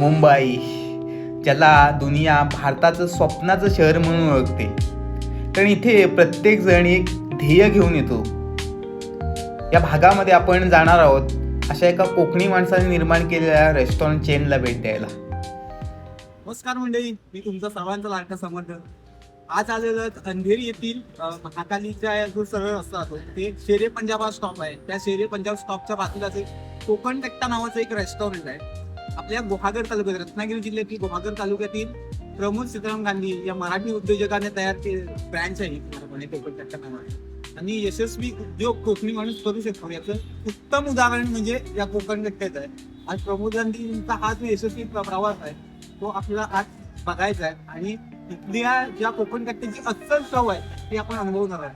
मुंबई, ज्याला दुनिया भारताचं स्वप्नाचं शहर म्हणून ओळखते, कारण इथे प्रत्येक जण एक ध्येय घेऊन येतो. या भागामध्ये आपण जाणार आहोत अशा एका कोकणी माणसाने निर्माण केलेल्या रेस्टॉरंट चेनला भेट द्यायला. नमस्कार मंडळी, मी तुमचा सर्वांचा लाडका समर्थ. आज आलेलं अंधेरी येथील महाकालीचा जो सरळ रस्ता असतो ते शेरे पंजाब हा स्टॉप आहे. त्या शेरे पंजाब स्टॉपच्या बाजूलाच एक कोकण कट्टा नावाचं एक रेस्टॉरंट आहे. आपल्या गुहागर तालुक्यात, रत्नागिरी जिल्ह्यातील गुहागर तालुक्यातील प्रमोद सीताराम गांधी या मराठी उद्योजकाने तयार केलेली ब्रँच आहे कोकण कट्टा नावाची. आणि यशस्वी उद्योग कोकणी माणूस करू शकतो याचं उत्तम उदाहरण म्हणजे या कोकण कट्ट्याचं आहे. आज प्रमोद गांधींचा हा जो यशस्वी प्रवास आहे तो आपल्याला आज बघायचा आहे आणि इथल्या ज्या कोकण कट्ट्याची अस्सल चव आहे ती आपण अनुभवणार आहे.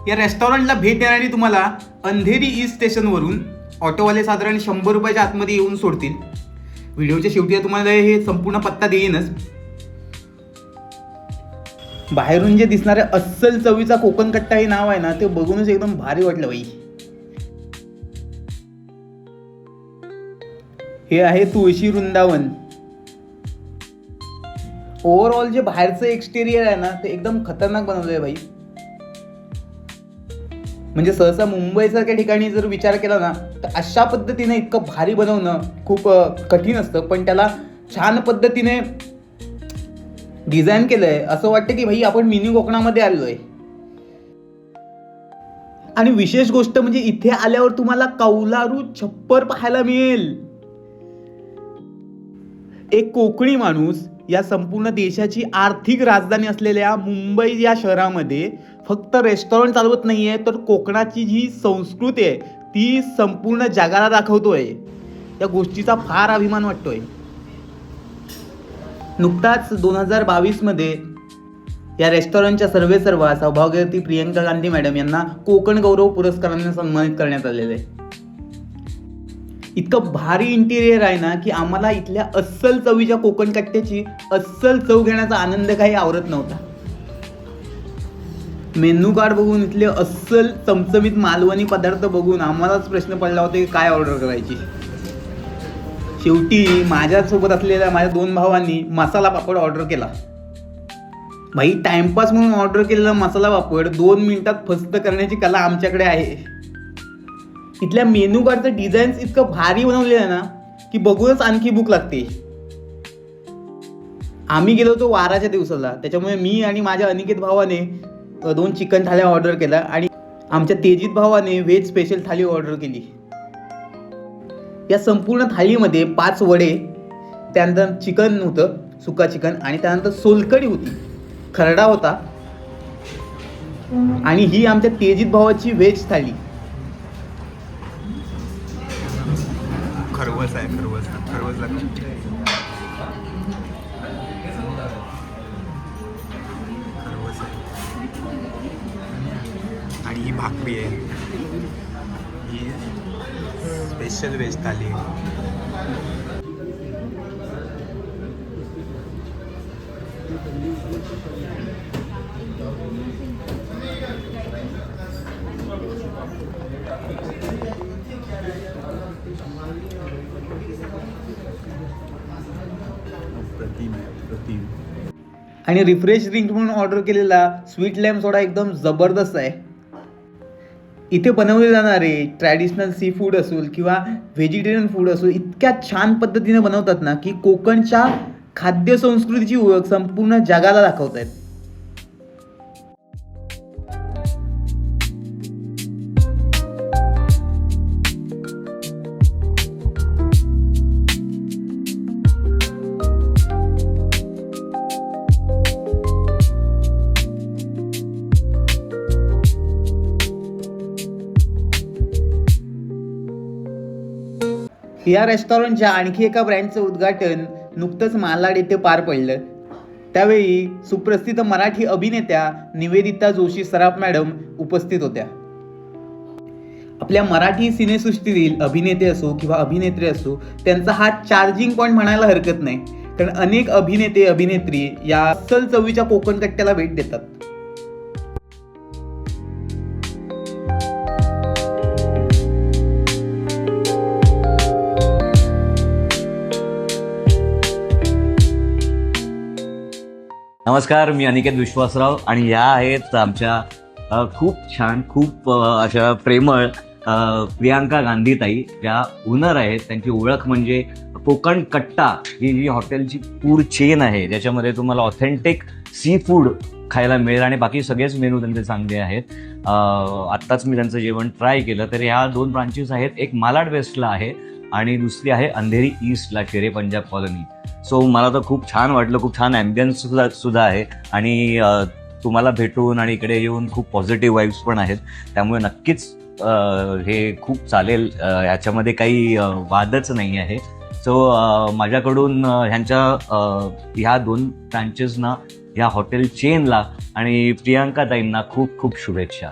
या रेस्टॉरंटला भेट देणारी तुम्हाला अंधेरी ईस्ट स्टेशनवरून ऑटोवाले साधारण 100 रुपयाच्या आतमध्ये येऊन सोडतील. व्हिडिओच्या शेवटी तुम्हाला हे संपूर्ण पत्ता देईनच. बाहेरून जे दिसणारे अस्सल चवीचा कोकण कट्टा हे नाव आहे ना, ते बघूनच एकदम भारी वाटलं बाई. हे आहे तुळशी वृंदावन. ओव्हरऑल जे बाहेरचं एक्सटेरियर आहे ना ते एकदम खतरनाक बनवलंय बाई. म्हणजे सहसा मुंबईसारख्या ठिकाणी जर विचार केला ना तर अशा पद्धतीने इतकं भारी बनवणं खूप कठीण असतं, पण त्याला छान पद्धतीने डिझाईन केलंय. असं वाटतं की भाई आपण मिनी कोकणामध्ये आलोय. आणि विशेष गोष्ट म्हणजे इथे आल्यावर तुम्हाला कौलारू छप्पर पाहायला मिळेल. एक कोकणी माणूस या संपूर्ण देशाची आर्थिक राजधानी असलेल्या मुंबई या शहरामध्ये फक्त रेस्टॉरंट चालवत नाहीये, तर कोकणाची जी संस्कृती आहे ती संपूर्ण जगाला दाखवतोय. या गोष्टीचा फार अभिमान वाटतोय. नुकताच 2022 मध्ये या रेस्टॉरंटच्या सर्वेसर्वा सौभाग्यवती प्रियंका गांधी मॅडम यांना कोकण गौरव पुरस्काराने सन्मानित करण्यात आलेले आहे. इतकं भारी इंटिरियर आहे ना की आम्हाला इथल्या अस्सल चवीच्या कोकण कट्ट्याची अस्सल चव घेण्याचा आनंद काही आवरत नव्हता. मेन्यू कार्ड बघून इथले अस्सल चमचमीत मालवणी पदार्थ बघून आम्हालाच प्रश्न पडला होता की काय ऑर्डर करायची. शेवटी माझ्यासोबत असलेल्या माझ्या 2 भावांनी मसाला पापड ऑर्डर केला. भाई टाइमपास म्हणून ऑर्डर केलेला मसाला पापड 2 मिनिटात फस्त करण्याची कला आमच्याकडे आहे. इथल्या मेनू कार्डचं डिझाईन्स इतकं भारी बनवलेलं आहे ना की बघूनच आणखी भूक लागते. आम्ही गेलो होतो वाराच्या दिवसाला, त्याच्यामुळे मी आणि माझ्या अनिकेत भावाने 2 चिकन थाळ्या ऑर्डर केल्या आणि आमच्या तेजित भावाने व्हेज स्पेशल थाळी ऑर्डर केली. या संपूर्ण थाळीमध्ये 5 वडे, त्यानंतर चिकन होतं, सुका चिकन, आणि त्यानंतर सोलकढी होती, खरडा होता, आणि ही आमच्या तेजित भावाची व्हेज थाळी. खरवस आहे, खरवस आणि ही भाकरी आहे. ही स्पेशल व्हेज थाली आहे. आणि रिफ्रेश ड्रिंक म्हणून ऑर्डर केलेला स्वीट लॅम सोडा एकदम जबरदस्त आहे. इथे बनवले जाणारे ट्रॅडिशनल सी फूड असो किंवा व्हेजिटेरियन फूड असो इतक्या छान पद्धतीने बनवतात ना की कोकणच्या खाद्य संस्कृतीची ओळख संपूर्ण जगाला दाखवत आहेत. या रेस्टॉरंटच्या आणखी एका ब्रँडचं उद्घाटन नुकतंच मालाड येथे पार पडलं. त्यावेळी सुप्रसिद्ध मराठी अभिनेत्या निवेदिता जोशी सराफ मॅडम उपस्थित होत्या. आपल्या मराठी सिनेसृष्टीतील अभिनेते असो किंवा अभिनेत्री असो त्यांचा हा चार्जिंग पॉईंट म्हणायला हरकत नाही, कारण अनेक अभिनेते अभिनेत्री या अस्सल चवीच्या कोकण कट्ट्याला भेट देतात. नमस्कार, मी अनिकेत विश्वासराव आणि ह्या आहेत आमच्या खूप छान खूप अशा प्रेमळ प्रियांका गांधीताई, ज्या ओनर आहेत. त्यांची ओळख म्हणजे कोकण कट्टा ही जी हॉटेलची फूड चेन आहे, ज्याच्यामध्ये तुम्हाला ऑथेंटिक सी फूड खायला मिळेल आणि बाकी सगळेच मेनू त्यांचे चांगले आहेत. आत्ताच मी त्यांचं जेवण ट्राय केलं. तर ह्या 2 ब्रांचेस आहेत, एक मालाड वेस्टला आहे आणि दुसरी आहे अंधेरी ईस्टला, शेरे पंजाब कॉलनी. सो मला तर खूप छान वाटलं, खूप छान ॲम्बियन्स सुद्धा आहे आणि तुम्हाला भेटून आणि इकडे येऊन खूप पॉझिटिव्ह वाईब्स पण आहेत. त्यामुळे नक्कीच हे खूप चालेल, ह्याच्यामध्ये काही वादच नाही आहे. सो माझ्याकडून ह्या 2 ब्रांचेसना, ह्या हॉटेल चेनला आणि प्रियांका ताईंना खूप खूप शुभेच्छा.